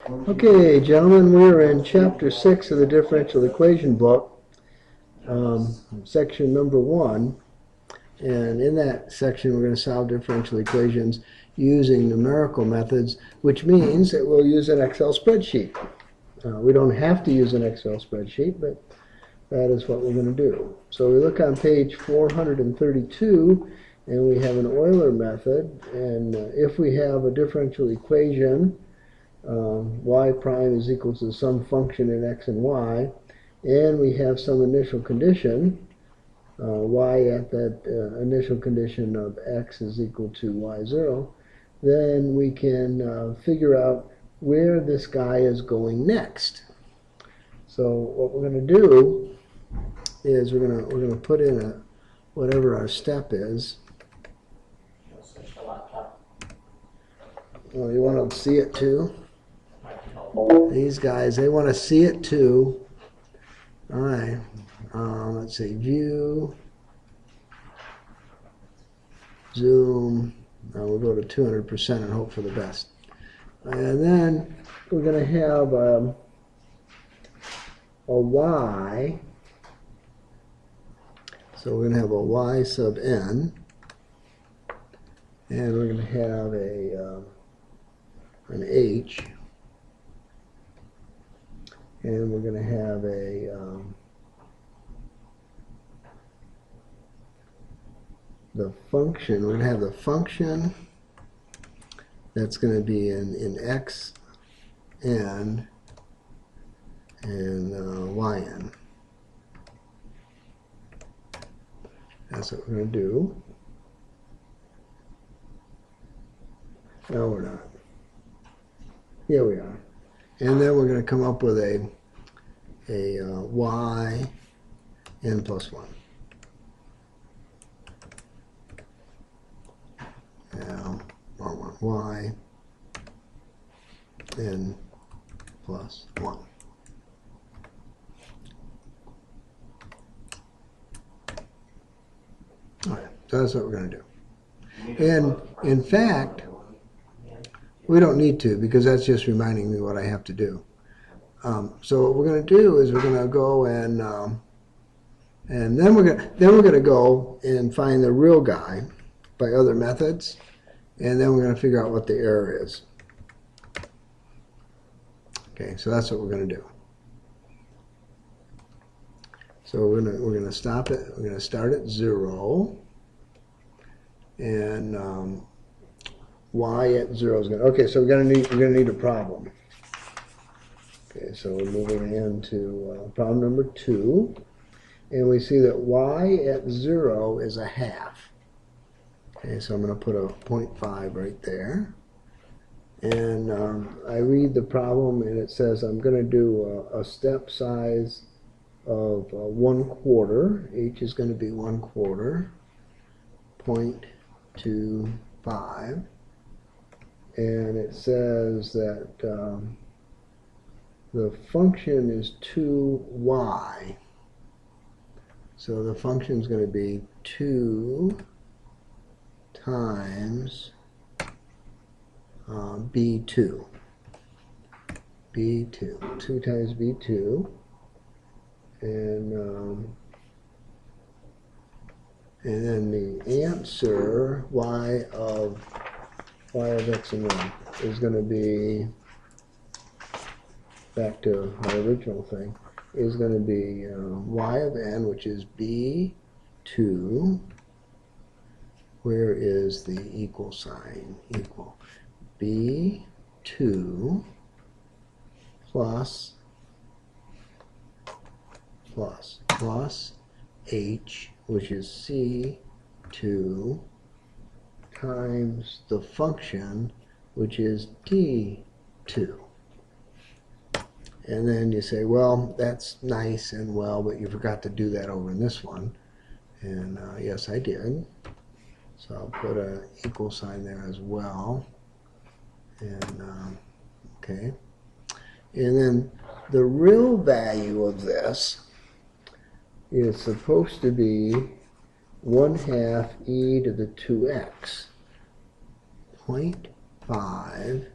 Okay, gentlemen, we're in Chapter 6 of the Differential Equation book, section number 1. And in that section, we're going to solve differential equations using numerical methods, which means that we'll use an Excel spreadsheet. We don't have to use an Excel spreadsheet, but that is what we're going to do. So we look on page 432, and we have an Euler method. And if we have a differential equation, y prime is equal to some function in x and y, and we have some initial condition, y at that initial condition of x is equal to y0, then we can figure out where this guy is going next. So what we're going to do is we're going to put in whatever our step is. Oh, you want to see it too? These guys, they want to see it too. All right. Let's see. View. Zoom. We'll go to 200% and hope for the best. And then we're going to have a y. So we're going to have a y sub n. And we're going to have an h. And we're going to have the function. We're going to have the function that's going to be in x n and yn. That's what we're going to do. No, we're not. Here we are. And then we're going to come up with a y n plus 1. Now, y n plus 1. All right, so that's what we're going to do. And in fact, we don't need to, because that's just reminding me what I have to do. So what we're going to do is we're going to go and then we're going to go and find the real guy by other methods, and then we're going to figure out what the error is. Okay, so that's what we're going to do. So we're going to stop it. We're going to start at 0, and y at 0 is going to. Okay, so we're going to need a problem. Okay, so we're moving into problem number 2, and we see that y at 0 is a half. Okay, so I'm going to put a 0.5 right there, and I read the problem, and it says I'm going to do a step size of 1/4. H is going to be 1/4, 0.25. And it says that the function is 2y. So the function is going to be 2 times b2. b2. 2 times b2. And then the answer, y of x and 1, is going to be, back to my original thing, is going to be y of n, which is b2. Where is the equal sign? Equal. b2 plus h, which is c2, times the function, which is d2. And then you say, well, that's nice and well, but you forgot to do that over in this one. And yes, I did. So I'll put an equal sign there as well. And okay. And then the real value of this is supposed to be 1/2 e to the 2x. 0.5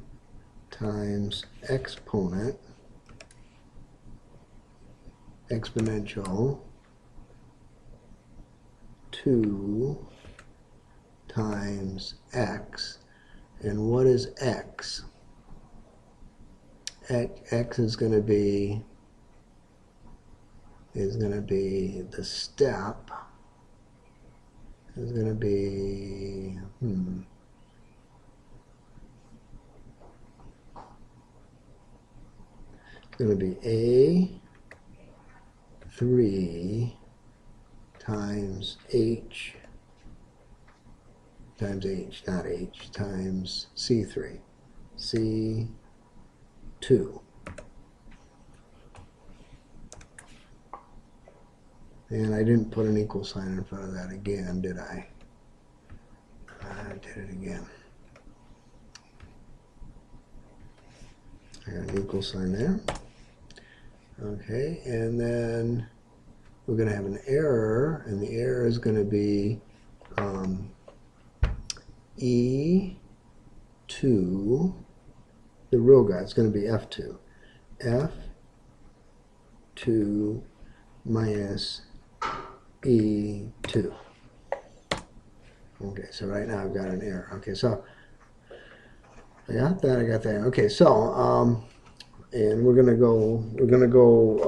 times exponential 2 times x. And what is x? X is going to be the step is going to be it's going to be A3 times H times H, not H, times C3, C2. And I didn't put an equal sign in front of that again, did I? I did it again. I got an equal sign there. Okay, and then we're going to have an error, and the error is going to be E2, the real guy, it's going to be F2. F2 minus E2. Okay, so right now I've got an error. Okay, so I got that. Okay, so and we're gonna go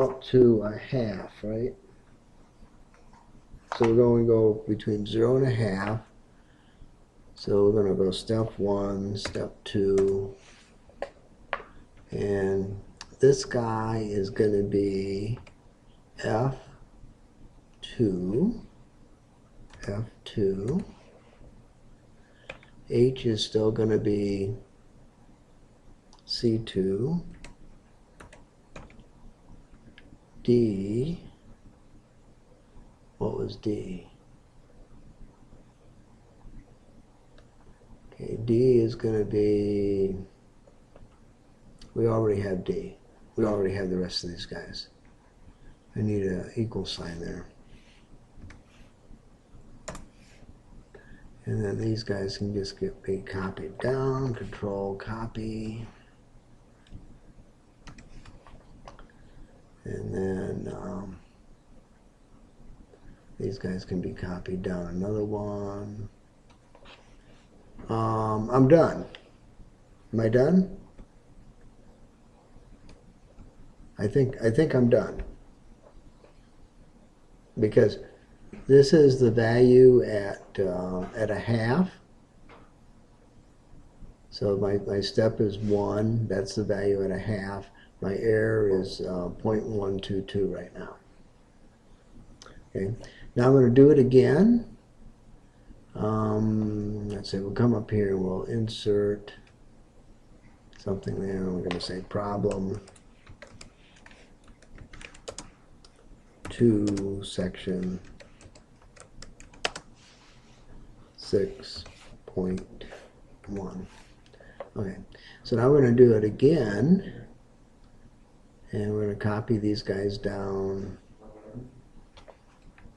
up to a half, right? So we're going to go between 0 and a half. So we're going to go step 1, step 2, and this guy is going to be F2. H is still going to be C2. D, what was D? Okay, D is going to be, we already have D. We already have the rest of these guys. I need an equal sign there. And then these guys can just be copied down, control copy. And then these guys can be copied down another one. I'm done. Am I done? I think I'm done. Because this is the value at a half. So my step is 1. That's the value at a half. My error is 0.122 right now. Okay. Now I'm going to do it again. Let's say we'll come up here and we'll insert something there. We're going to say problem 2 section 6.1. Okay, so now we're going to do it again, and we're going to copy these guys down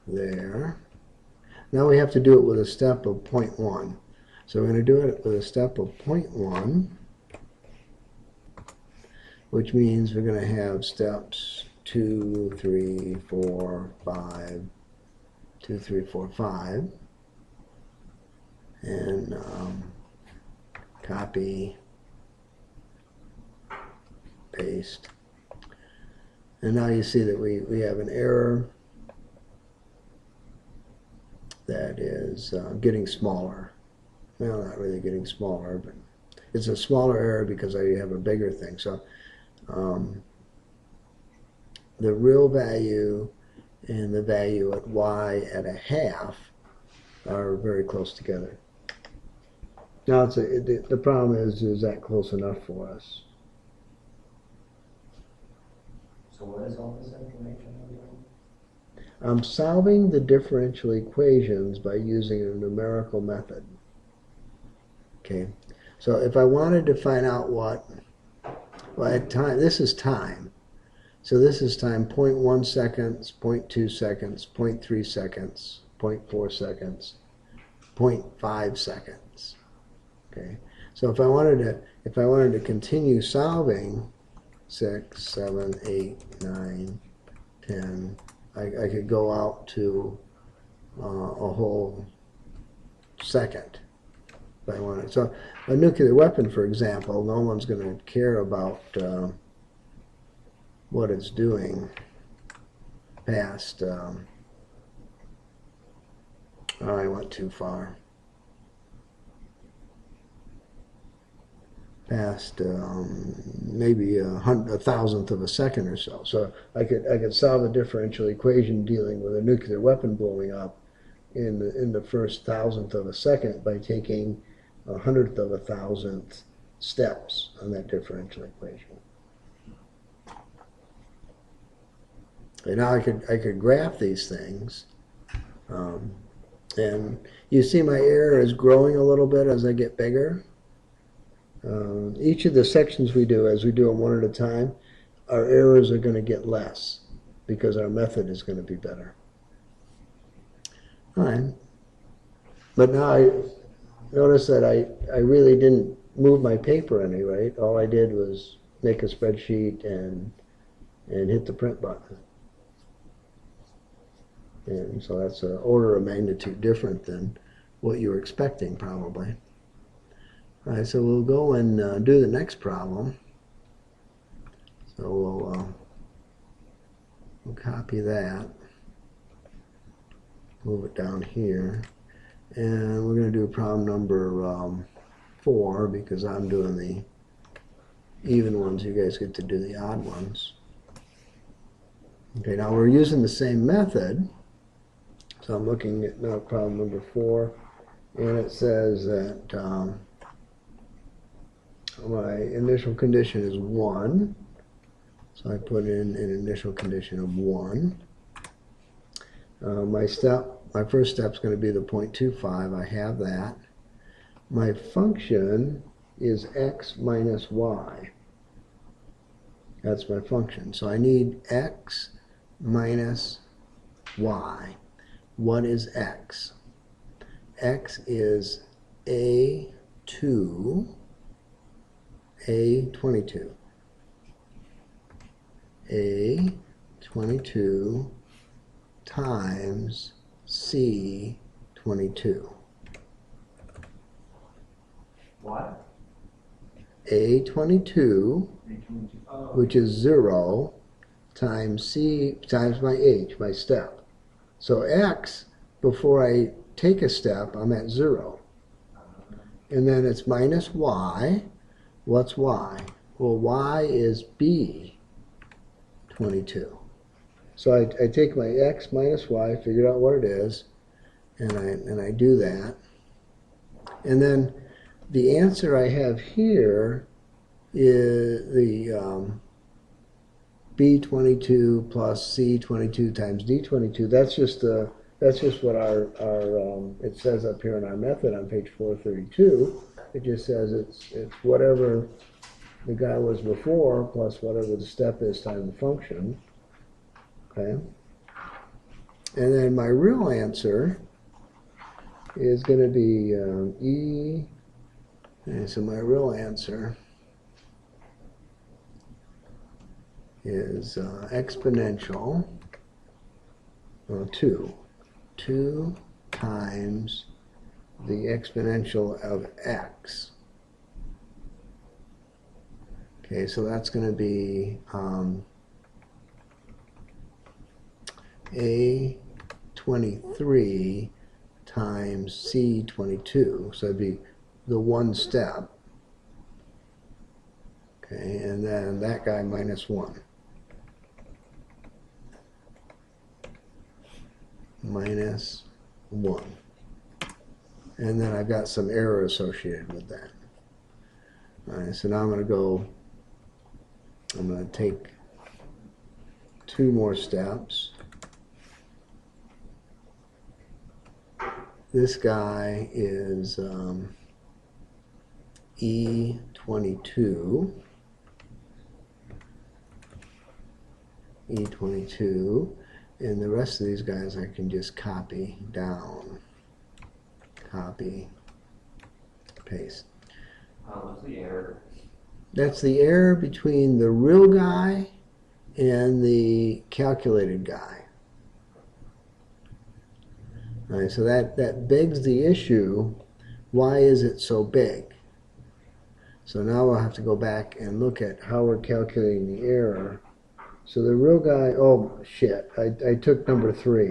there. Now we have to do it with a step of 0.1. So we're going to do it with a step of 0.1, which means we're going to have steps 2, 3, 4, 5, 2, 3, 4, 5, and copy, paste. And now you see that we have an error that is getting smaller. Well, not really getting smaller, but it's a smaller error because I have a bigger thing. So the real value and the value at y at a half are very close together. Now the problem is that close enough for us? So what is all this information I'm doing? I'm solving the differential equations by using a numerical method. Okay, so if I wanted to find out what, well, at time, this is time. So this is time 0.1 seconds, 0.2 seconds, 0.3 seconds, 0.4 seconds, 0.5 seconds. Okay, So if I wanted to continue solving 6, 7, 8, 9, 10, I could go out to a whole second if I wanted. So a nuclear weapon, for example, no one's going to care about what it's doing past. I went too far. Past maybe a thousandth of a second or so. So I could solve a differential equation dealing with a nuclear weapon blowing up in the first thousandth of a second by taking 100th of a thousandth steps on that differential equation. And now I could graph these things, and you see my error is growing a little bit as I get bigger. Each of the sections we do, as we do them one at a time, our errors are going to get less because our method is going to be better. All right. But now I notice that I really didn't move my paper any, right? All I did was make a spreadsheet and hit the print button. And so that's an order of magnitude different than what you were expecting, probably. All right, so we'll go and do the next problem. So we'll copy that, move it down here, and we're going to do problem number 4 because I'm doing the even ones. You guys get to do the odd ones. Okay, now we're using the same method. So I'm looking at now problem number 4, and it says that my initial condition is 1. So I put in an initial condition of 1. My first step is going to be the 0.25. I have that. My function is x minus y. That's my function. So I need x minus y. What is x? X is A22 times C22. What? A22, which is 0, times C times my h, my step. So x, before I take a step, I'm at 0. And then it's minus y. What's y? Well, y is B22. So I take my x minus y, figure out what it is, and I do that. And then the answer I have here is the B22 plus C22 times D22. That's just what our it says up here in our method on page 432. It just says it's whatever the guy was before plus whatever the step is times the function. Okay. And then my real answer is going to be E. And so my real answer is exponential 2 times the exponential of x. Okay, so that's going to be A23 times C22. So it'd be the one step. Okay, and then that guy minus 1. Minus 1. And then I've got some error associated with that. All right, so now I'm going to take 2 more steps. This guy is E22. E22. And the rest of these guys I can just copy down. Copy, paste. What's the error? That's the error between the real guy and the calculated guy. All right, so that begs the issue, why is it so big? So now we'll have to go back and look at how we're calculating the error. So the real guy, oh shit, I took number 3.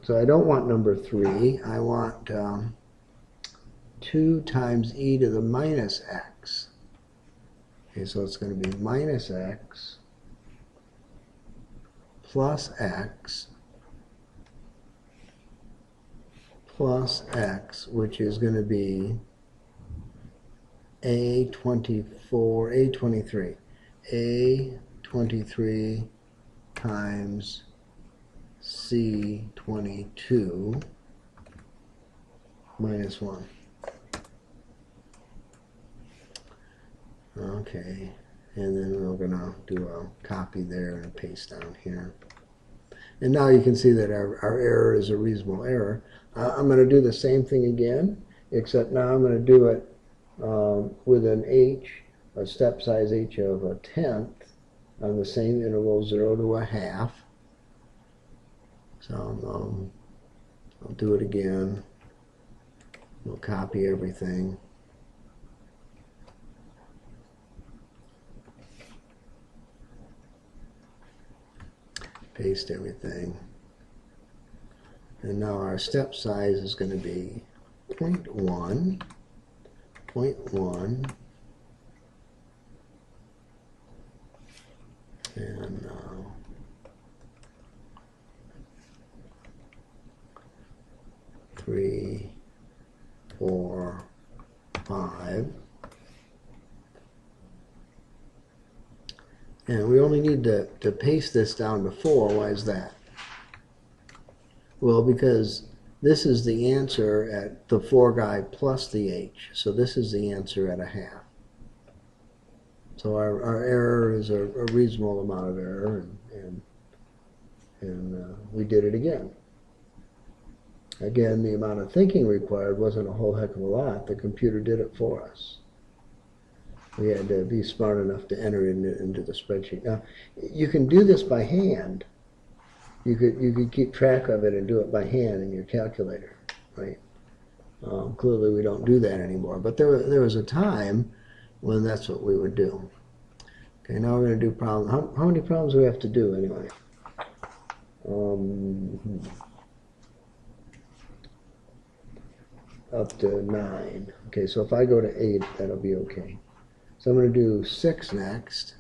So I don't want number 3, I want 2 times e to the minus x. Okay, so it's going to be minus x plus x plus x, which is going to be A23 times C22 minus 1. Okay, and then we're going to do a copy there and a paste down here. And now you can see that our error is a reasonable error. I'm going to do the same thing again, except now I'm going to do it with an h, a step size h of 1/10 on the same interval 0 to 1/2. So I'll do it again. We'll copy everything. Paste everything. And now our step size is going to be 0.1, 0.1, and 3, 4, 5. And we only need to paste this down to 4. Why is that? Well, because this is the answer at the 4 guy plus the h. So this is the answer at 1/2. So our error is a reasonable amount of error, and we did it again. Again, the amount of thinking required wasn't a whole heck of a lot. The computer did it for us. We had to be smart enough to enter it into the spreadsheet. Now, you can do this by hand. You could keep track of it and do it by hand in your calculator, right? Clearly, we don't do that anymore. But there was a time when that's what we would do. Okay, now we're going to do problems. How many problems do we have to do anyway? Up to 9. Okay, so if I go to 8, that'll be okay. So I'm going to do 6 next.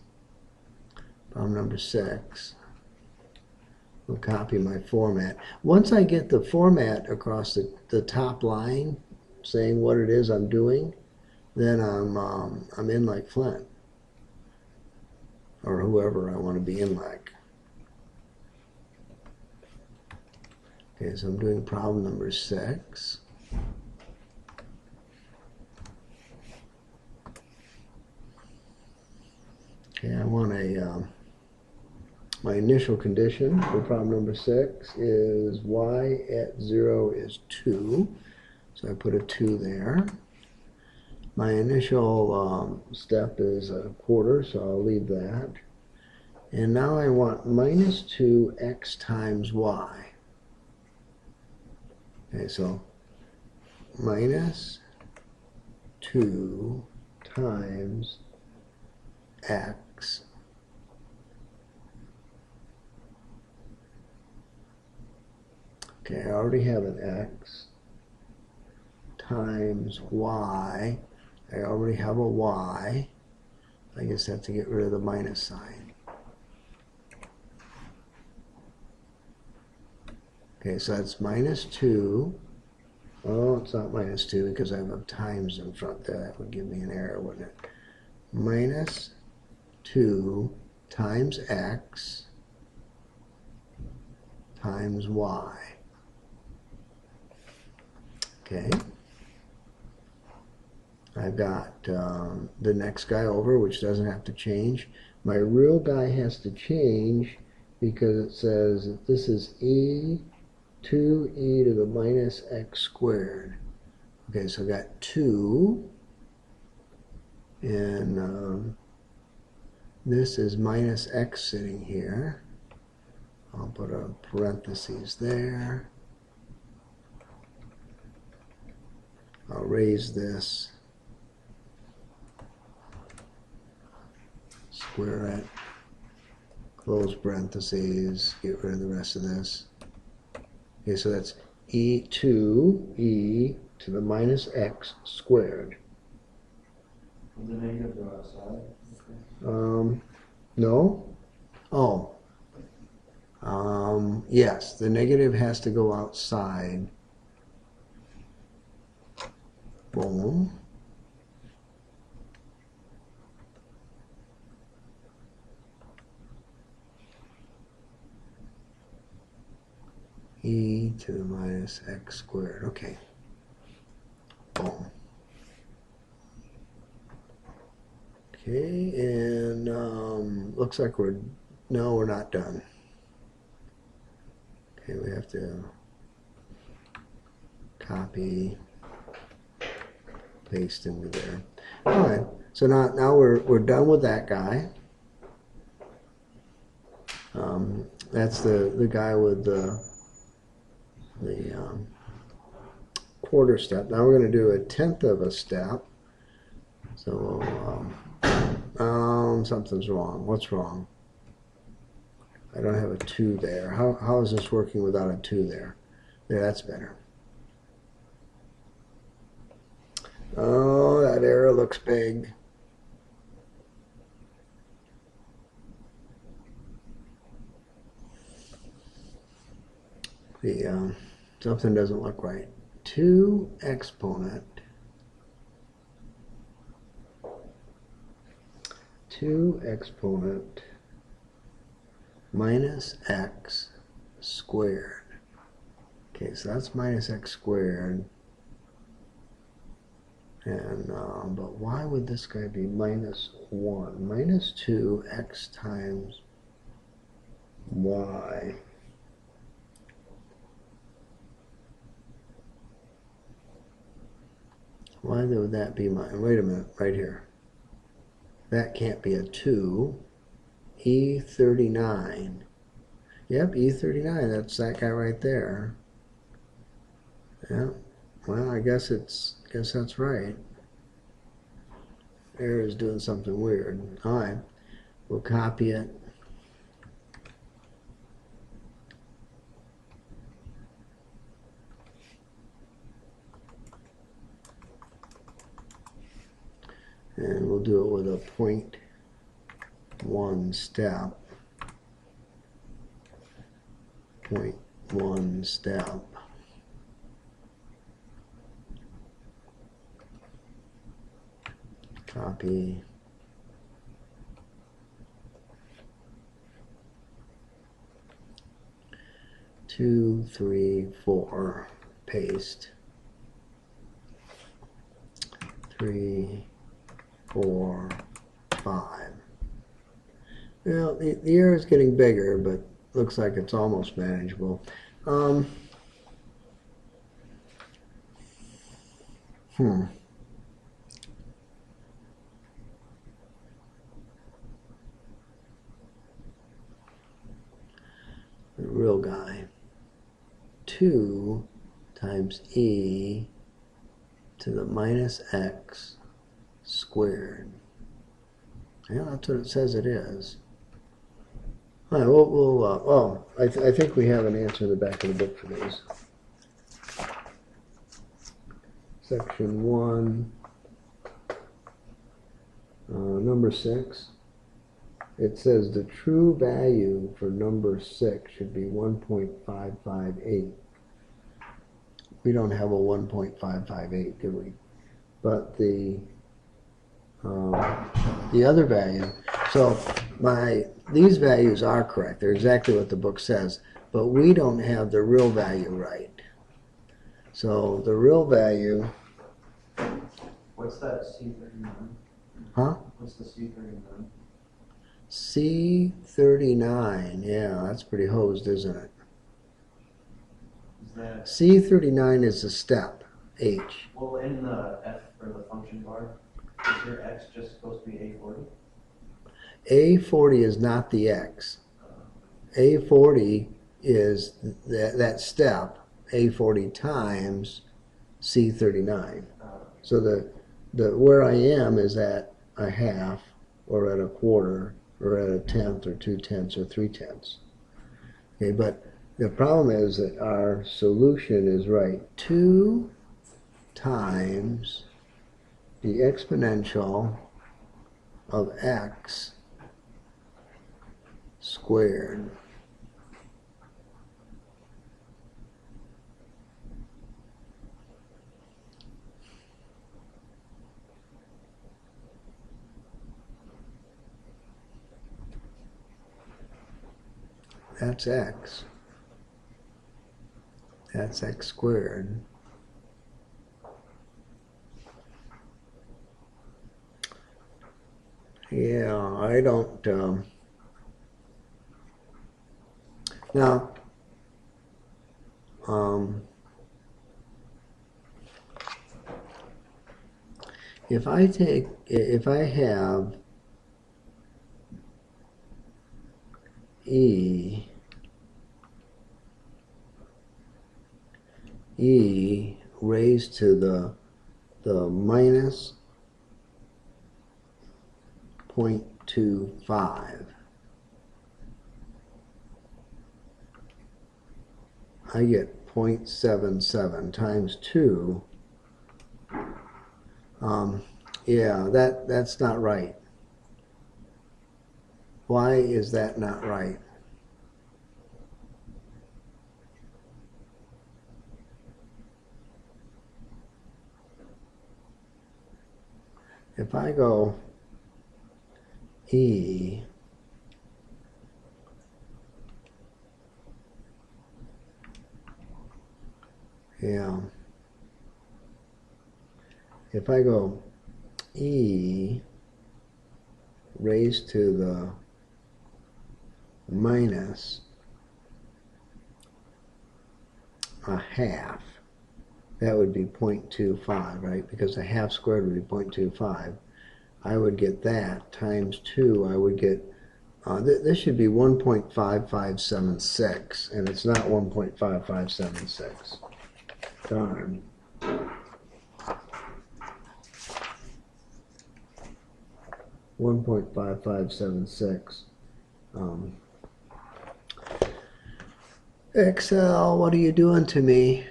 Problem number 6. We'll copy my format. Once I get the format across the top line, saying what it is I'm doing, then I'm in like Flint, or whoever I want to be in like. Okay, so I'm doing problem number 6. Okay, I want my initial condition for problem number 6 is y at 0 is 2. So I put a 2 there. My initial step is a quarter, so I'll leave that. And now I want minus 2x times y. Okay, so minus 2 times x okay, I already have an x times y. I already have a y. I guess I have to get rid of the minus sign. Okay, so that's minus 2. Oh, it's not minus 2 because I have a times in front there. That would give me an error, wouldn't it? Minus 2 times x times y. Okay. I've got the next guy over, which doesn't have to change. My real guy has to change because it says that this is 2e to the minus x squared. Okay, so I got 2, and this is minus x sitting here. I'll put a parentheses there. I'll raise this, square it, close parentheses, get rid of the rest of this. Okay, so that's e to the minus x squared. Will the negative go outside? No? Oh. Yes, the negative has to go outside. Boom. E to the minus x squared. Okay. Boom. Okay, and looks like we're not done. Okay, we have to copy, paste into there. All right, so now we're done with that guy. That's the guy with the quarter step. Now we're going to do a tenth of a step. So something's wrong. What's wrong? I don't have a 2 there. How is this working without a 2 there? There, that's better. Oh, that error looks big. The something doesn't look right. 2 exponent minus x squared. Okay, so that's minus x squared. And but why would this guy be minus 1? Minus 2x times y. Why would that be wait a minute, right here. That can't be a 2. E39. Yep, E39, that's that guy right there. Yeah, well, I guess that's right. Error is doing something weird. All right, we'll copy it. And we'll do it with a 0.1 step. 0.1 step. Copy. Two, 3, 4. Paste. 3, 4, 5. Well, the error is getting bigger, but looks like it's almost manageable. The real guy. 2 times e to the minus x squared. Yeah, that's what it says it is. All right, I think we have an answer in the back of the book for these. Section 1, number 6. It says the true value for number 6 should be 1.558. We don't have a 1.558, do we? But the other value, so these values are correct. They're exactly what the book says, but we don't have the real value right. So the real value. What's that C39? Huh? What's the C39? C39, yeah, that's pretty hosed, isn't it? Is that C39 is a step. h. Well, in the f or the function bar, is your x just supposed to be A40? A40 is not the x. A40 is that step, A40 times C39. So the where I am is at a half, or at a quarter, or at a tenth, or 2/10, or 3/10. Okay, but the problem is that our solution is right. 2 times the exponential of x squared. That's x. That's x squared. Yeah, I don't. Now, if I have E raised to the minus 0.25, I get 0.77 times 2. Yeah, that's not right. Why is that not right? If I go E yeah, if I go E raised to the minus a half, that would be 0.25, right? Because a half squared would be 0.25. I would get that times 2. I would get, this should be 1.5576, and it's not 1.5576. Darn. $1.5576. Excel, what are you doing to me?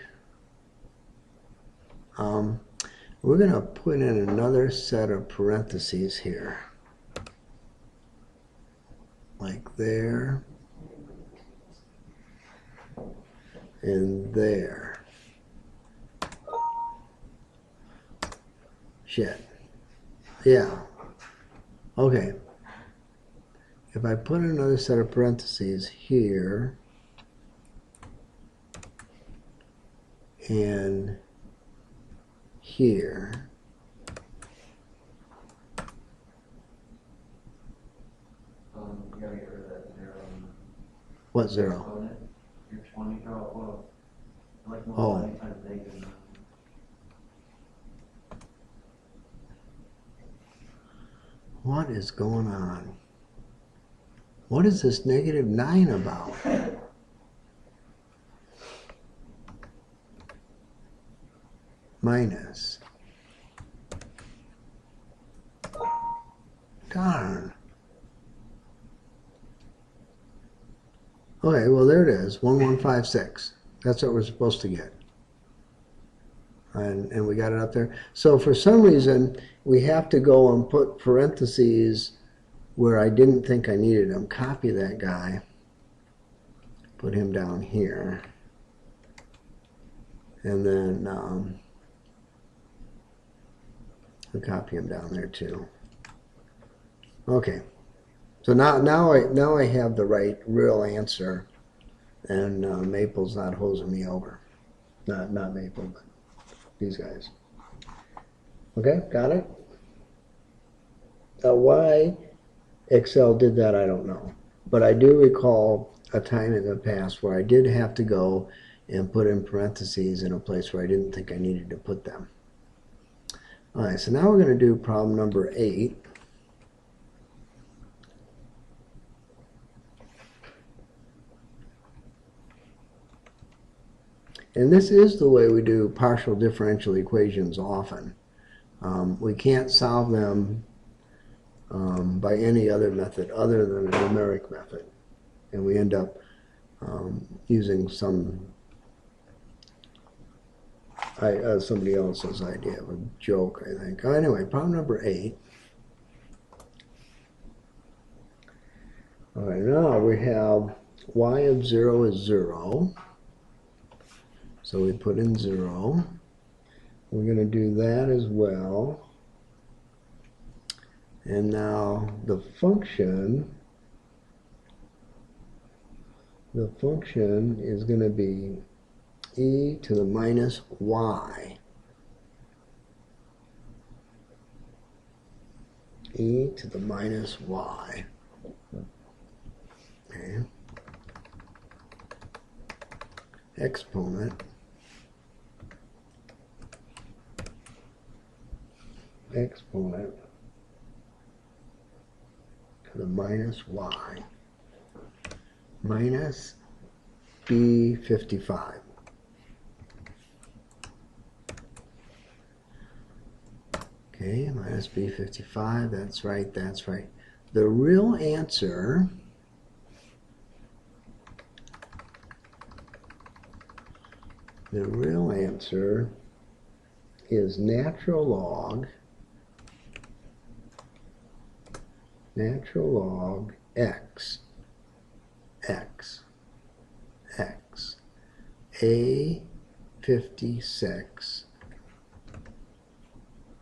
We're going to put in another set of parentheses here. Like there. And there. Shit. Yeah. Okay. If I put another set of parentheses here and here, You gotta get rid of that 0. what 0? Exponent. Your 20. Well, like Oh. multiplying times negative 9. What is going on? What is this negative 9 about? Minus. Darn. Okay, well there it is, 1156. That's what we're supposed to get. And we got it up there. So for some reason, we have to go and put parentheses where I didn't think I needed them. Copy that guy. Put him down here. And then we'll copy him down there too. Okay. So now I have the right real answer, and Maple's not hosing me over. Not Maple, but these guys. Okay, got it? Now why Excel did that, I don't know. But I do recall a time in the past where I did have to go and put in parentheses in a place where I didn't think I needed to put them. All right, so now we're going to do problem number 8. And this is the way we do partial differential equations often. We can't solve them by any other method other than a numeric method. And we end up using somebody else's idea of a joke, I think. Anyway, problem number 8. All right, now we have y of 0 is 0. So we put in 0. We're going to do that as well. And now the function is going to be e to the minus y. E to the minus y. Okay. Exponent to the minus y minus b55. Okay, minus b55, that's right, that's right. The real answer is natural log x a56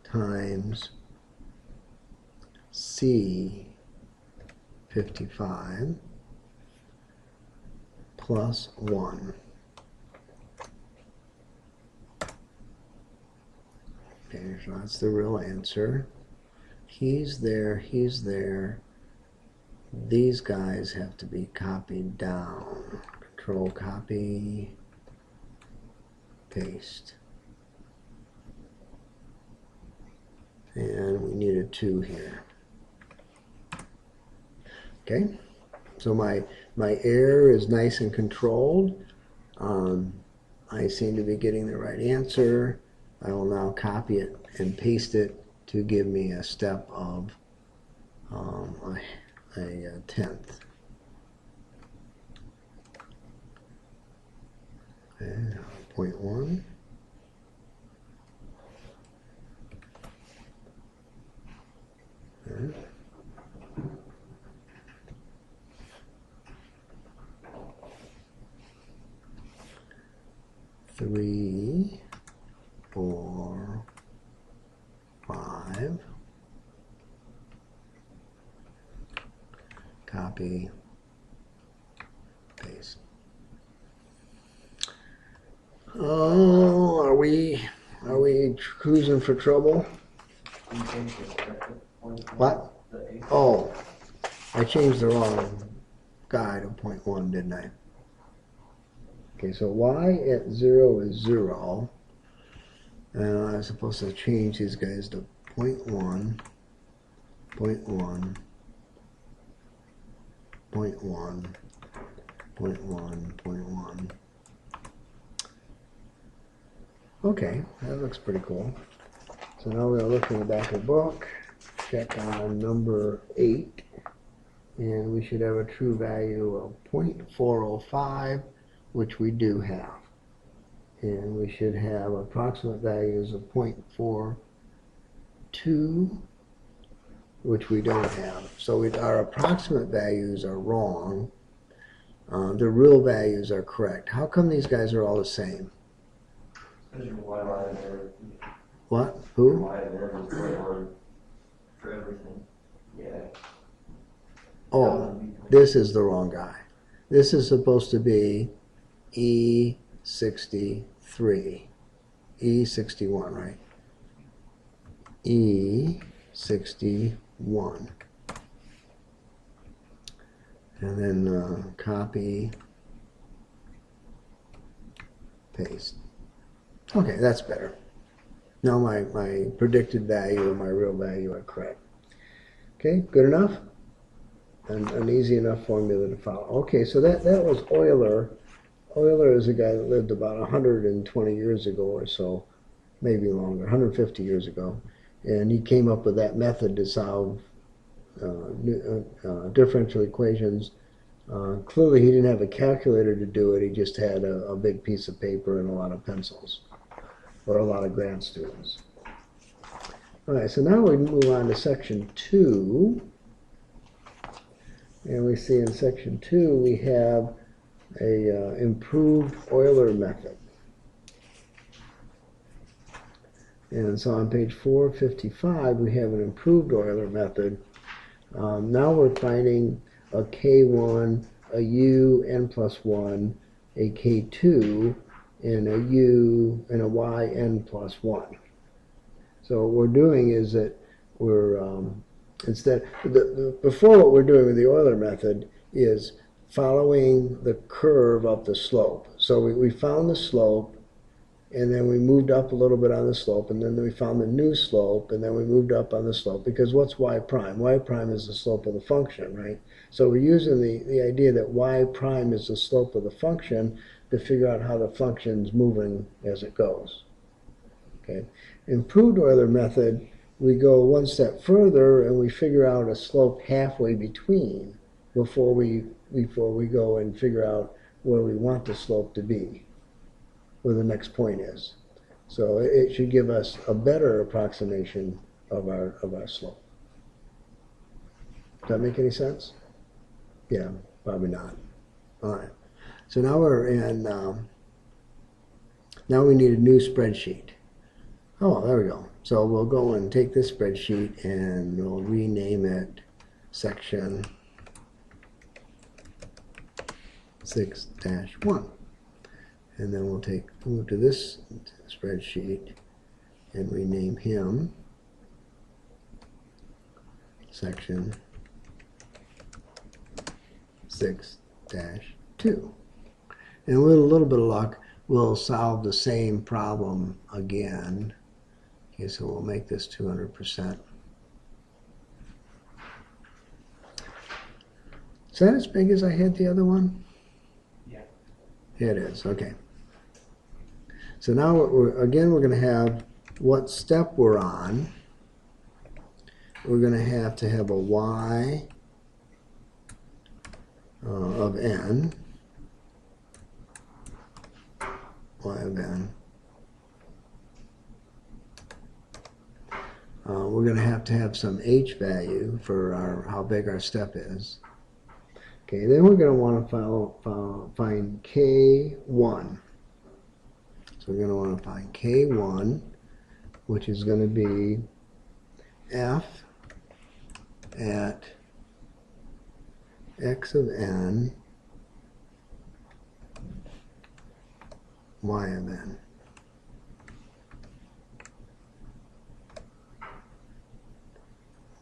times c55 plus 1. Okay, so that's the real answer. He's there, he's there. These guys have to be copied down. Control copy, paste. And we need a 2 here. Okay, so my error is nice and controlled. I seem to be getting the right answer. I will now copy it and paste it to give me a step of a tenth. Okay, 0.1. Okay. 3, 4, 5. Copy, paste. Oh, are we cruising for trouble? What? Oh, I changed the wrong guy to 0.1, didn't I? Okay, so y at 0 is 0. And I'm supposed to change these guys to 0.1, 0.1, 0.1, 0.1, 0.1. Okay, that looks pretty cool. So now we're looking at the back of the book, check on number 8, and we should have a true value of 0.405, which we do have. And we should have approximate values of 0.42, which we don't have. So our approximate values are wrong. The real values are correct. How come these guys are all the same? Because your y line there. What? Who? Y there is for everything. Yeah. Oh, this is the wrong guy. This is supposed to be E63. E61, right? E61. And then copy, paste. Okay, that's better. Now my predicted value and my real value are correct. Okay, good enough? An easy enough formula to follow. Okay, so that was Euler. Euler is a guy that lived about 120 years ago or so, maybe longer, 150 years ago. And he came up with that method to solve differential equations. Clearly he didn't have a calculator to do it, he just had a big piece of paper and a lot of pencils, or a lot of grad students. All right, so now we move on to section 2. And we see in section 2 we have a improved Euler method. And so on page 455 we have an improved Euler method. Now we're finding a K1, a U n plus 1, a K2, and a U and a Y n plus 1. So what we're doing is that we're before, what we're doing with the Euler method is following the curve up the slope. So we found the slope, and then we moved up a little bit on the slope, and then we found the new slope, and then we moved up on the slope, because what's y prime? Y prime is the slope of the function, right? So we're using the idea that y prime is the slope of the function to figure out how the function's moving as it goes. Okay. Improved Euler method, we go one step further and we figure out a slope halfway between before we go and figure out where we want the slope to be, where the next point is. So it should give us a better approximation of our slope. Does that make any sense? Yeah, probably not. All right. So now we're in. Now we need a new spreadsheet. Oh, there we go. So we'll go and take this spreadsheet and we'll rename it section 6-1. And then we'll move to this spreadsheet and rename him section 6-2. And with a little bit of luck, we'll solve the same problem again. Okay, so we'll make this 200%. Is that as big as I had the other one? Yeah. It is, okay. So now we're going to have what step we're on. We're going to have a y of n, y of n. We're going to have some h value for how big our step is. Okay, then we're going to want to find k1. So we're going to want to find k1, which is going to be f at x of n, y of n.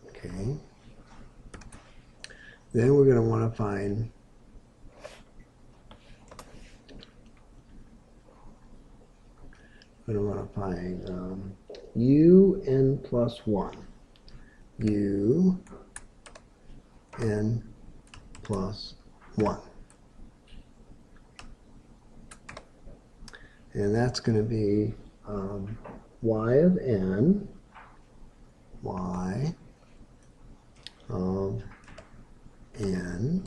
Okay. Then we're going to want to find u n plus 1. U n plus 1. And that's going to be y of n, y of n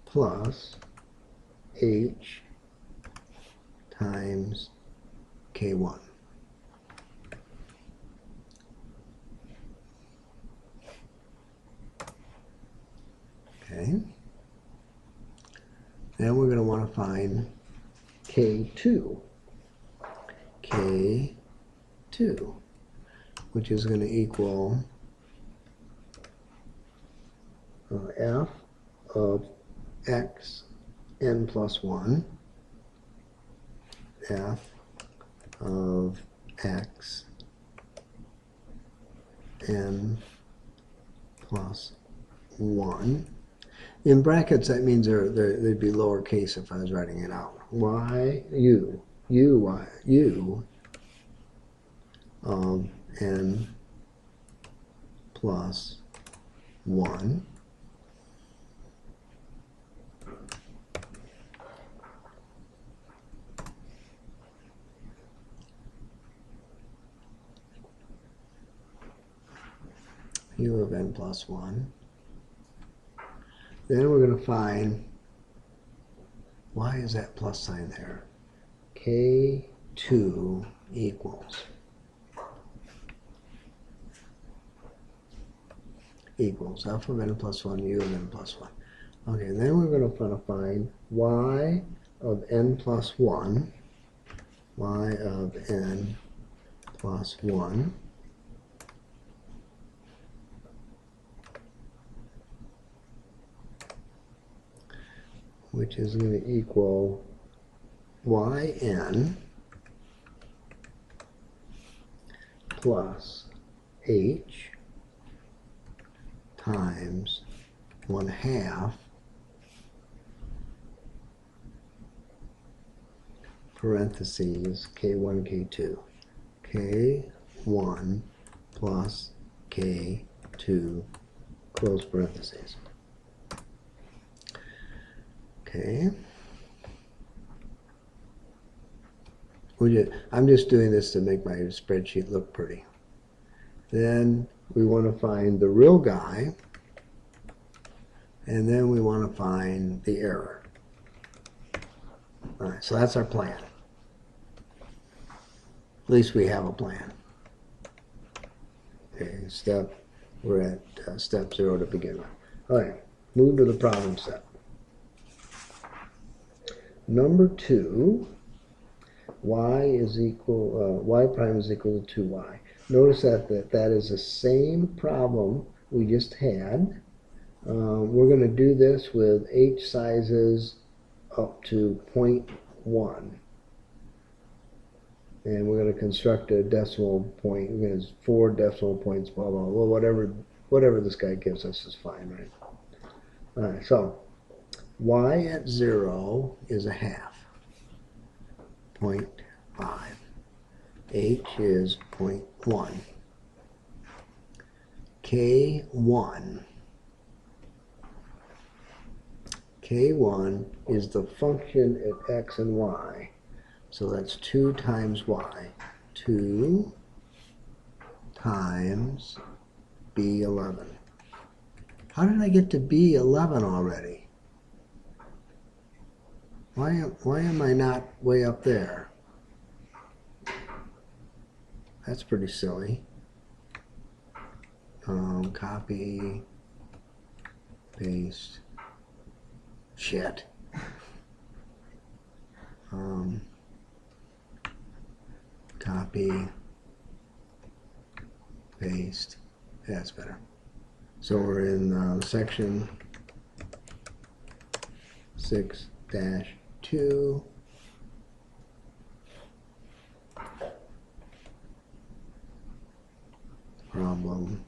plus h times k1. Okay. Then we're going to want to find k2. K2, which is going to equal f of x n plus 1, f of x n plus 1. In brackets, that means they'd be lowercase if I was writing it out. U of n plus 1 U of n plus 1. Then we're going to find, why is that plus sign there? K2 equals f of n plus 1, u of n plus 1. Okay, and then we're going to find y of n plus 1, y of n plus 1, which is going to equal yn plus h times 1/2 parentheses k1, k2. k1 plus k2 close parentheses. Okay. I'm just doing this to make my spreadsheet look pretty. Then we want to find the real guy, and then we want to find the error. All right, so that's our plan. At least we have a plan. Okay, we're at step 0 to begin with. All right, move to the problem set. Number 2, y prime is equal to 2y. Notice that is the same problem we just had. We're going to do this with h sizes up to 0.1. And we're going to construct a decimal point. We're going to 4 decimal points, blah, blah, blah. Whatever this guy gives us is fine, right? All right, so y at 0 is 1/2, 0.5. H is 0.1. K1 is the function at x and y. So that's 2 times y. 2 times B11. How did I get to B11 already? Why am I not way up there? That's pretty silly. Copy, paste, shit. Copy, paste. That's better. So we're in section 6-2. Problem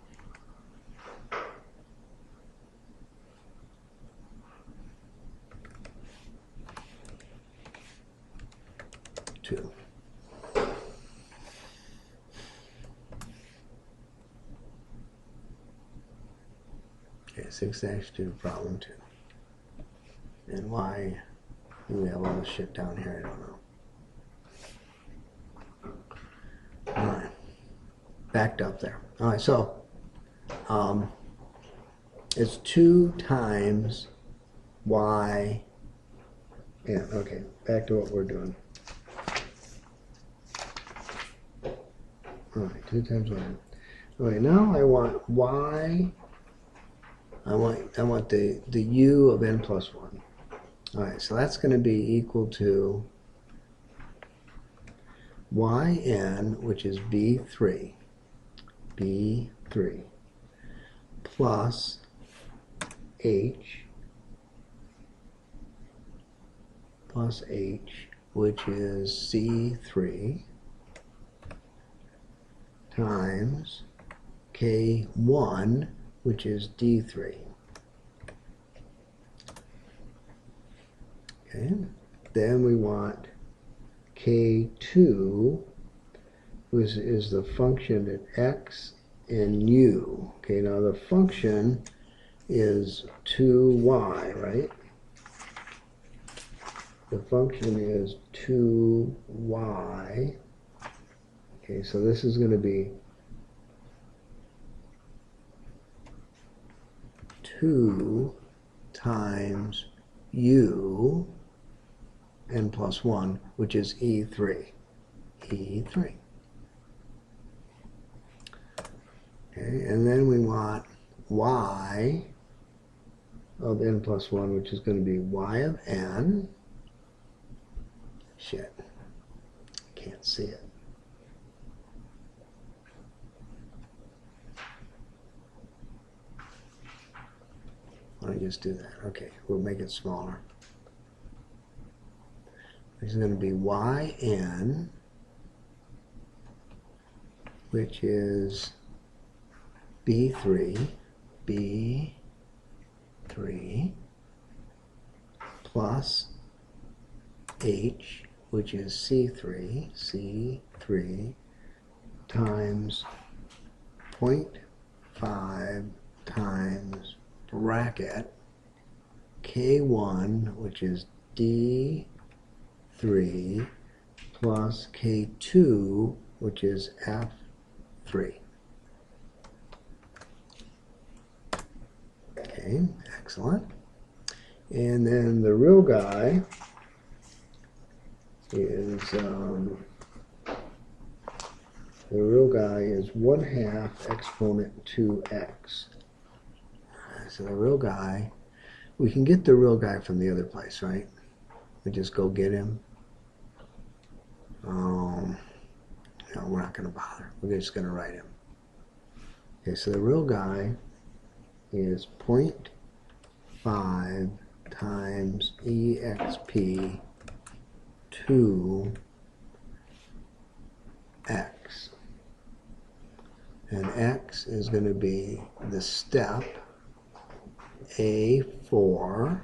2. Okay, 6-2, problem 2. And why do we have all this shit down here? I don't know. All right, backed up there. All right, so it's 2 times y. Yeah, okay, back to what we're doing. All right, 2 times y. All right, now I want y. I want the u of n plus 1. All right, so that's going to be equal to yn, which is b3, plus h, which is c3, times k1, which is d3. Okay. Then we want K2, which is the function at x and u. Okay, now the function is 2y, right? The function is 2y. Okay, so this is going to be 2 times u n plus 1, which is E3. E3. Okay, and then we want y of n plus 1, which is going to be y of n. Shit. Can't see it. Why don't I just do that? Okay, we'll make it smaller. This is going to be yn, which is B3 plus h, which is C3 times 0.5 times bracket K1, which is D3 plus K2, which is F3. Okay, excellent. And then the real guy is 1/2 exponent 2x. So the real guy, we can get the real guy from the other place, right? We just go get him. No, we're not going to bother. We're just going to write him. Okay, so the real guy is 0.5 times exp 2x. And x is going to be the step A4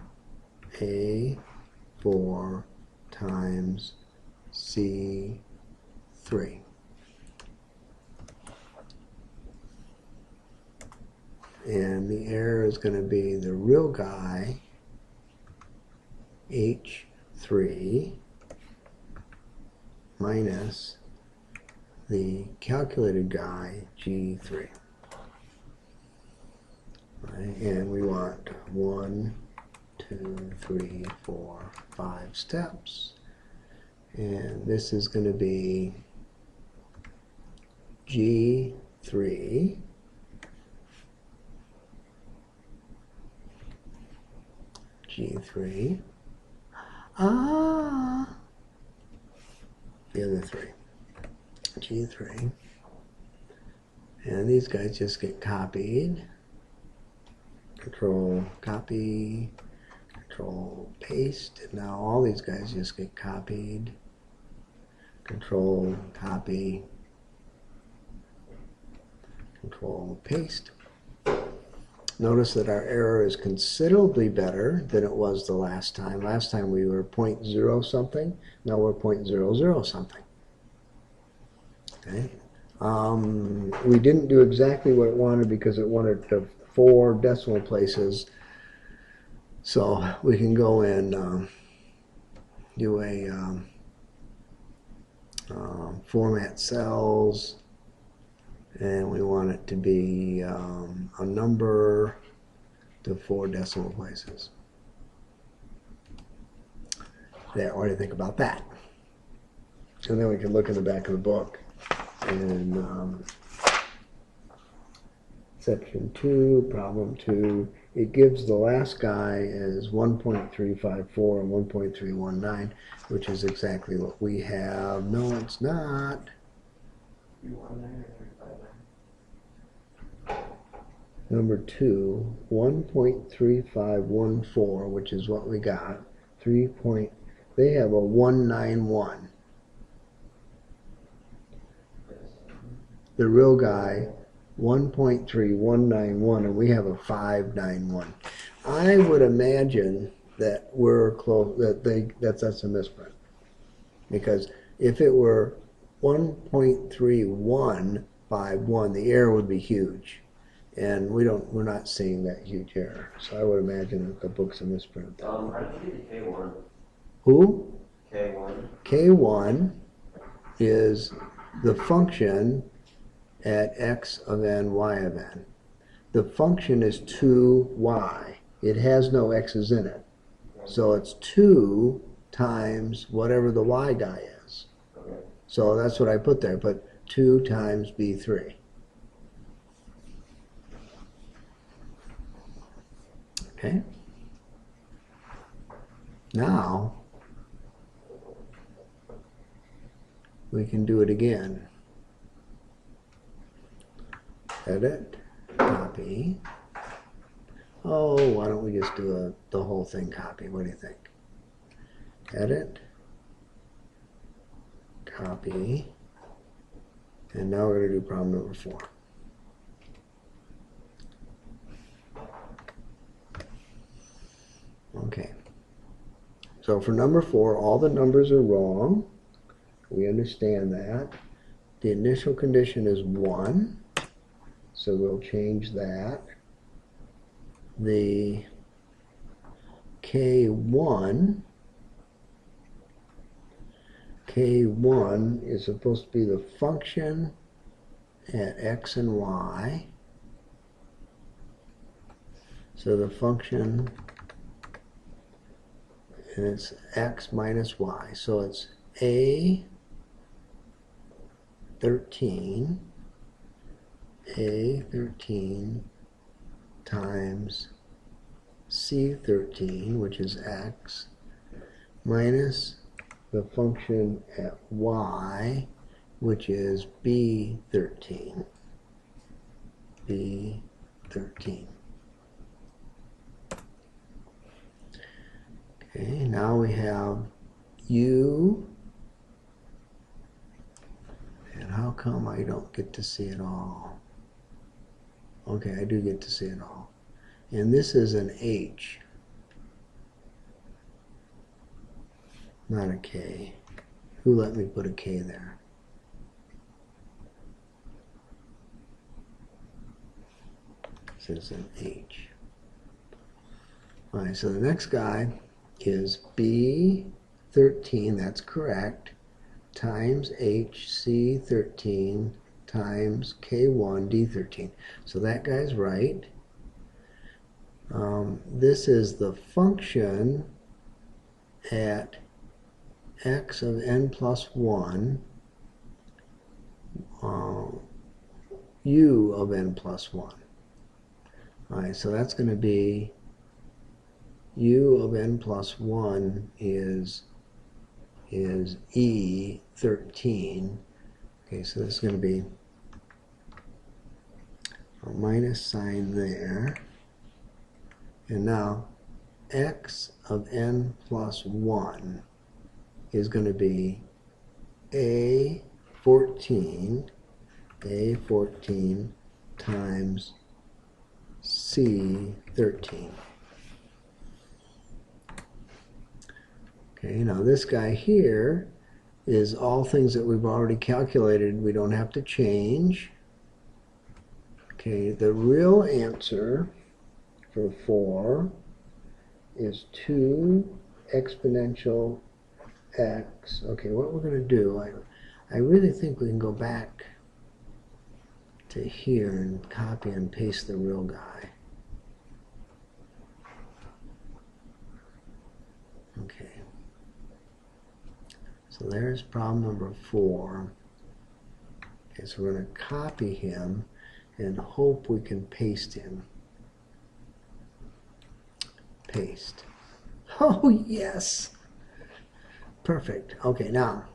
times C3. And the error is going to be the real guy H3 minus the calculated guy G3. Right? And we want 1, 2, 3, 4, 5 steps. And this is going to be G3 the other 3 G3, and these guys just get copied. Control copy, control paste, and now all these guys just get copied. Control copy, control paste. Notice that our error is considerably better than it was the last time. Last time we were 0.0 something, now we're 0.00 something. Okay. We didn't do exactly what it wanted because it wanted the 4 decimal places. So we can go and do a format cells, and we want it to be a number to 4 decimal places. There, what do you think about that? And then we can look in the back of the book. And section 2, problem 2, it gives the last guy as 1.354 and 1.319, which is exactly what we have. No, it's not. 319 or 359? Number 2, 1.3514, which is what we got. They have a 191. The real guy, 1.3191, and we have a 591. I would imagine that we're close, that's a misprint. Because if it were 1.3151, the error would be huge. And we're not seeing that huge error. So I would imagine that the book's a misprint. How did you get the K1? Who? K1. K1 is the function at x of n, y of n. The function is 2y. It has no x's in it. So it's 2 times whatever the y guy is. Okay. So that's what I put there. But 2 times B3. Okay. Now we can do it again. Edit, copy. Oh, why don't we just do the whole thing copy? What do you think? Edit, copy, and now we're going to do problem number 4. Okay. So for number 4, all the numbers are wrong. We understand that. The initial condition is 1. So we'll change that. The K1 is supposed to be the function at x and y. So the function, and it's x minus y. So it's A13 times C13, which is x, minus the function at y, which is B13. B13. Okay, now we have U, and how come I don't get to see it all? Okay, I do get to see it all. And this is an H, not a K. Who let me put a K there? This is an H. All right, so the next guy is B13, that's correct, times HC13 times K1 D13. So that guy's right. This is the function at x of n plus 1, u of n plus 1. All right, so that's going to be u of n plus 1 is E13. Okay, so this is going to be a minus sign there. And now x of n plus 1 is going to be A14 times C13. Okay, now this guy here is all things that we've already calculated. We don't have to change. Okay, the real answer for 4 is 2 exponential x. Okay, what we're going to do, I really think we can go back to here and copy and paste the real guy. Okay. So there's problem number 4. Okay, so we're going to copy him and hope we can paste him. Paste. Oh, yes. Perfect. Okay, now,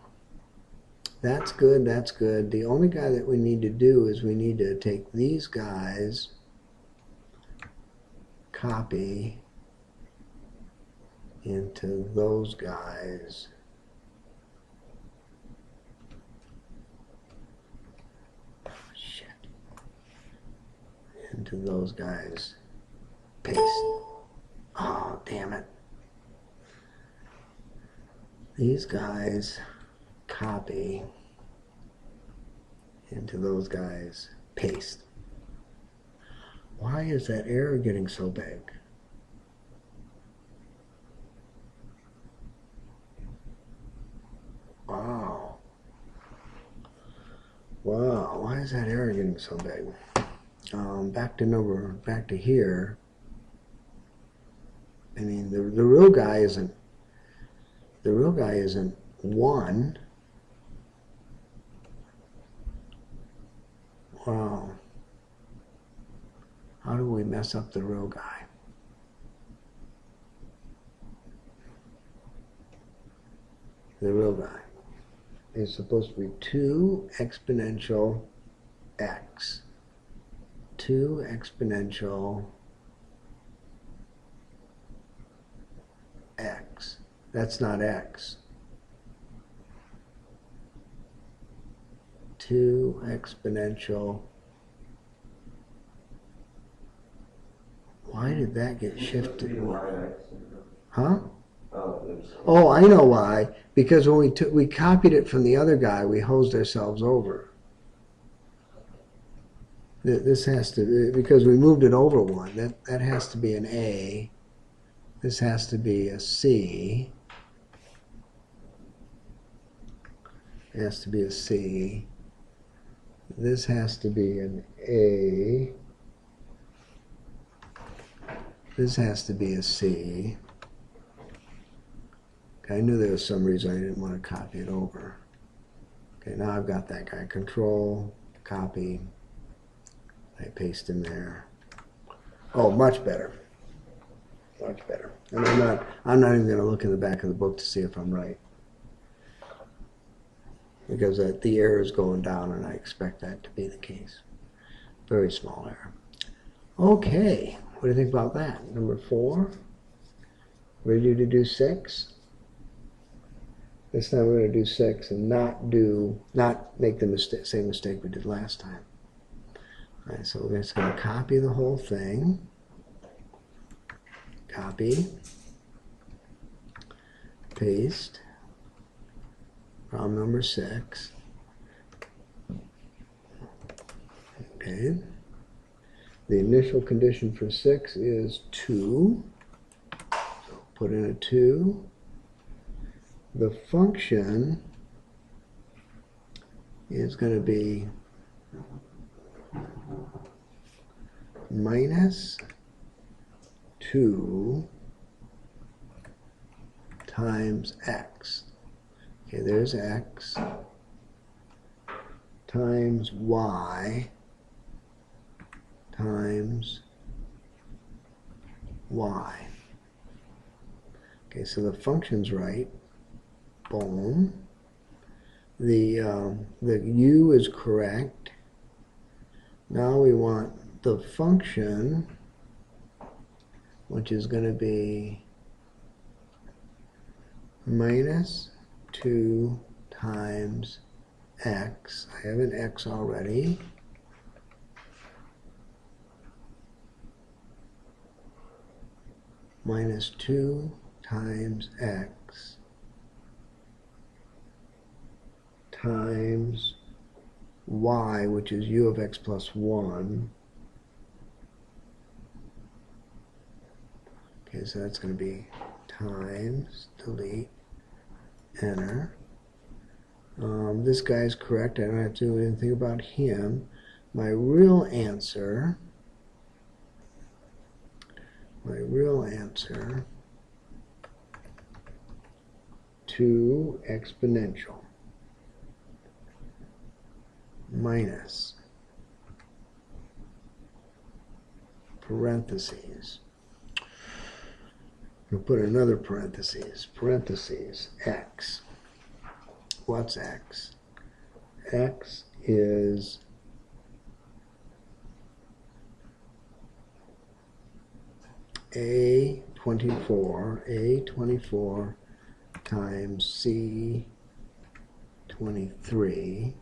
that's good, that's good. The only guy that we need to do is we need to take these guys, copy into those guys. Shit. Into those guys. Paste. Oh, damn it. these guys copy into those guys paste. Why is that error getting so big? Wow. Wow, why is that error getting so big? Back to here. I mean, the real guy isn't 1. Wow. How do we mess up the real guy? The real guy is supposed to be 2 exponential x. 2 exponential x. That's not x. 2 exponential. Why did that get shifted? Huh? Oh, I know why. Because when we copied it from the other guy, we hosed ourselves over. This has to, because we moved it over 1. That has to be an A. This has to be a C. It has to be a C. This has to be an A. This has to be a C. Okay, I knew there was some reason I didn't want to copy it over. Okay, now I've got that guy. Control, copy. I paste in there. Oh, much better. Much better. And I'm not even going to look in the back of the book to see if I'm right. Because the error is going down, and I expect that to be the case. Very small error. Okay, what do you think about that? Number 4. Ready to do 6? This time we're going to do 6 and not make the same mistake we did last time. All right, so we're just going to copy the whole thing. Copy. Paste. Problem number 6. Okay. The initial condition for 6 is 2. So put in a 2. The function is going to be minus 2 times x. Okay, there's x times y times y. Okay, so the function's right. Boom. The u is correct. Now we want the function, which is going to be minus 2 times x. I have an x already. Minus 2 times x times y, which is u of x plus 1. Okay, so that's going to be times, delete, enter. This guy's correct. I don't have to do anything about him. My real answer, 2 exponential minus parentheses. We'll put another parentheses, x. What's x? X is A24 times C23,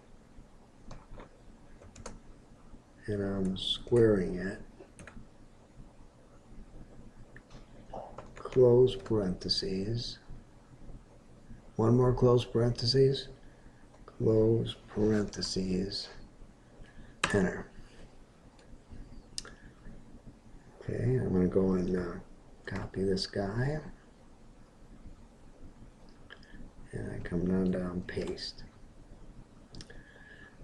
and I'm squaring it, close parentheses, one more close parentheses, close parentheses, enter. Okay, I'm going to go and copy this guy. And I come down, paste.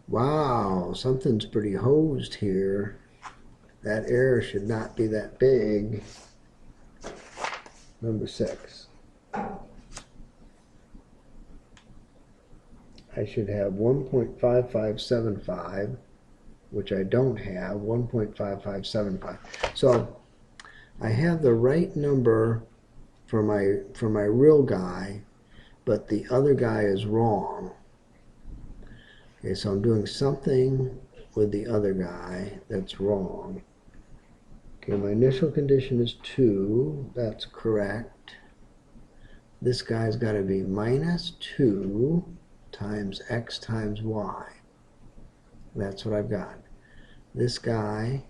Wow, something's pretty hosed here. That error should not be that big. Number 6. I should have 1.5575, which I don't have, 1.5575. So I have the right number for my real guy, but the other guy is wrong. Okay, so I'm doing something with the other guy that's wrong. Okay, my initial condition is 2. That's correct. This guy's got to be minus 2 times x times y. That's what I've got. This guy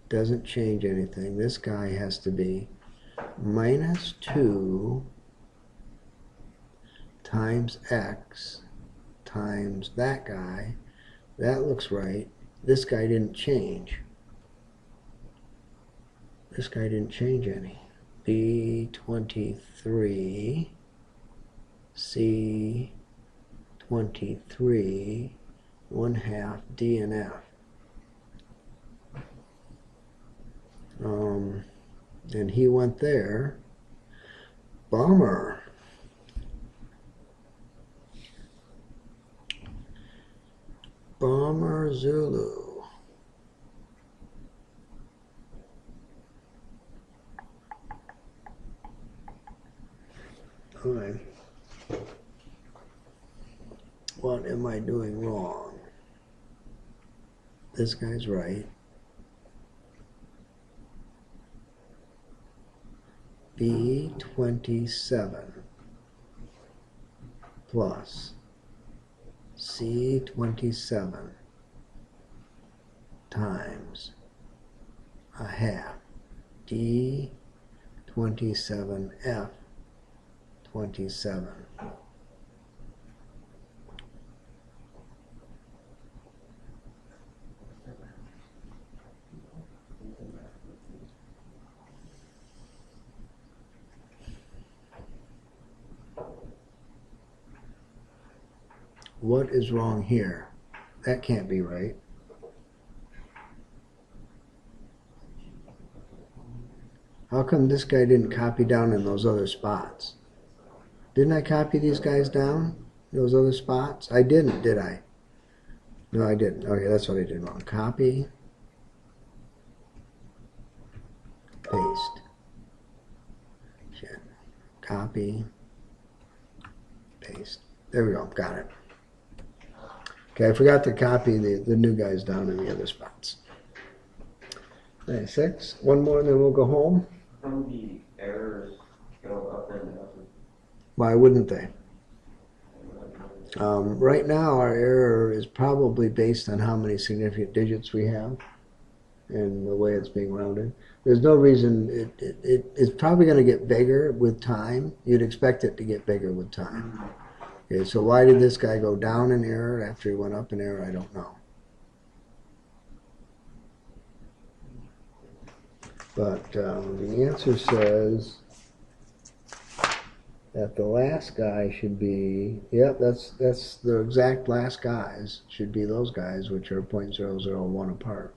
doesn't change anything. This guy has to be minus 2 times x times that guy. That looks right. This guy didn't change. This guy didn't change any. B23, C23, 1/2 D and F. And he went there. Bummer. Bomber Zulu. All right. What am I doing wrong? This guy's right. B27 plus C27 times 1/2 D27 F27. What is wrong here? That can't be right. How come this guy didn't copy down in those other spots? Didn't I copy these guys down? Those other spots? I didn't, did I? No, I didn't. Okay, that's what I did wrong. Copy. Paste. Shit. Copy. Paste. There we go. Got it. Okay, I forgot to copy the new guys down in the other spots. 96. One more and then we'll go home. From the errors go up and up. Why wouldn't they? Right now our error is probably based on how many significant digits we have and the way it's being rounded. There's no reason it's probably going to get bigger with time. You'd expect it to get bigger with time. Okay, so why did this guy go down in error after he went up in error? I don't know. But the answer says that the last guy should be, yep, that's the exact last guys, should be those guys, which are 0.001 apart.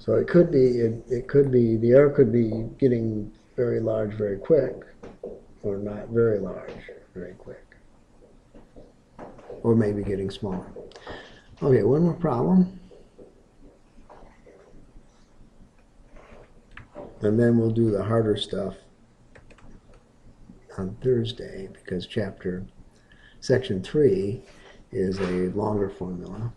So it could be, the error could be getting very large very quick, or not very large very quick, or maybe getting smaller. Okay, one more problem, and then we'll do the harder stuff on Thursday, because section 3 is a longer formula.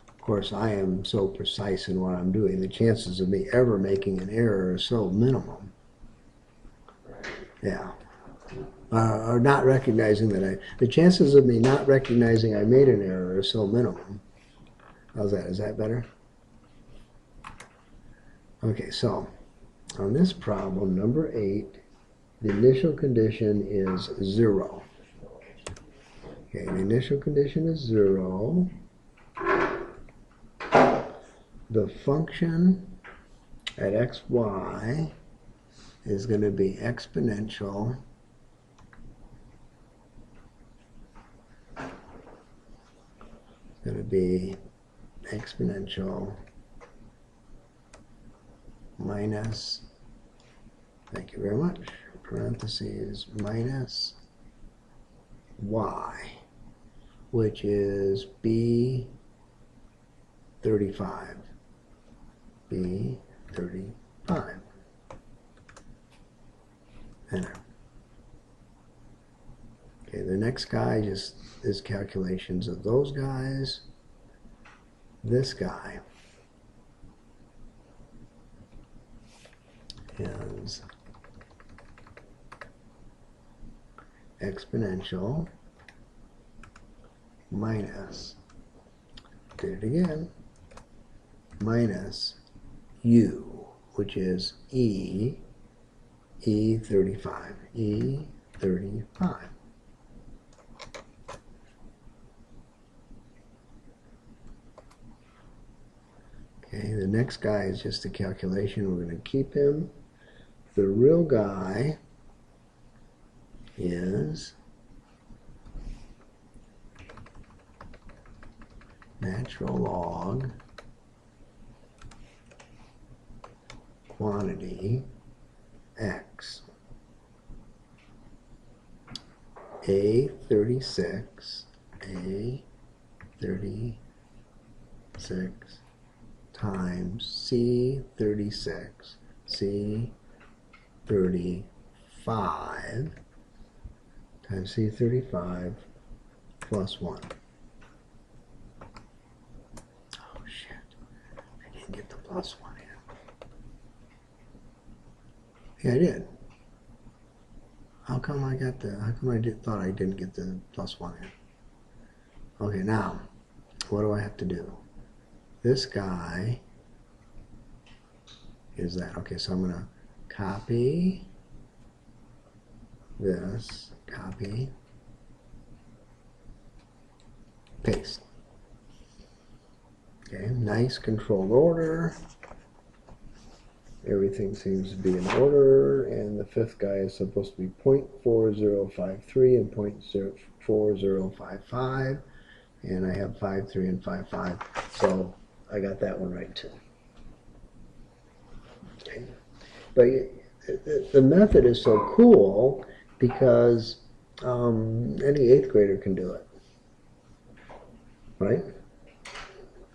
Of course, I am so precise in what I'm doing. The chances of me ever making an error are so minimum. Yeah. Or not recognizing that the chances of me not recognizing I made an error are so minimum. How's that? Is that better? Okay, so on this problem, number 8, the initial condition is 0. Okay, the initial condition is 0. The function at xy is going to be exponential minus, thank you very much, parentheses, minus y, which is b35. b35. Enter. Okay, the next guy just is calculations of those guys. This guy is exponential minus, did it again, minus u, which is E35. E35. Okay, the next guy is just a calculation. We're going to keep him. The real guy is natural log quantity x. A36 times C36 C35 times C35 plus 1. Oh shit, I didn't get the plus 1 in. Yeah, I did. How come I thought I didn't get the plus 1 in? Okay, now, what do I have to do? This guy is that. Okay, so I'm going to copy this, copy, paste. Okay, nice controlled order. Everything seems to be in order, and the fifth guy is supposed to be 0.4053 and 0.4055, and I have 53 and 55, so I got that one right too. Okay. But the method is so cool because any 8th grader can do it, right?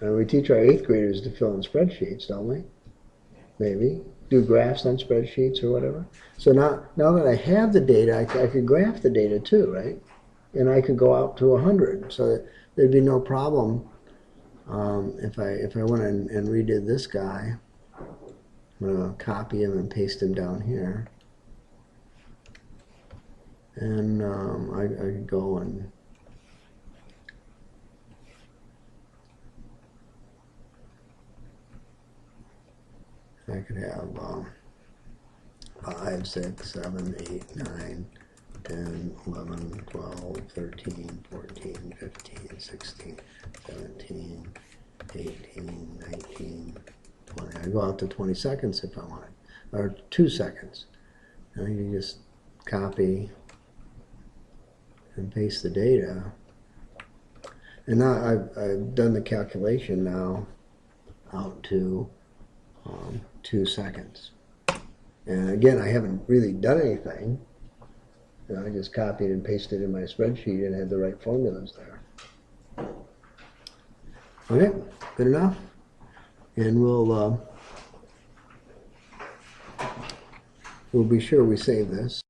And we teach our 8th graders to fill in spreadsheets, don't we? Maybe do graphs on spreadsheets or whatever. So now that I have the data, I could graph the data too, right? And I could go out to 100, so that there'd be no problem if I went and redid this guy. I'm going to copy him and paste him down here, and I could go and I could have 5, 6, 7, 8, 9, 10, 11, 12, 13, 14, 15, 16, 17, 18, 19, 20. I go out to 20 seconds if I wanted, or 2 seconds. And you just copy and paste the data. And now I've done the calculation now out to 2 seconds. And again, I haven't really done anything. You know, I just copied and pasted in my spreadsheet and had the right formulas there. Okay, good enough. And we'll be sure we save this.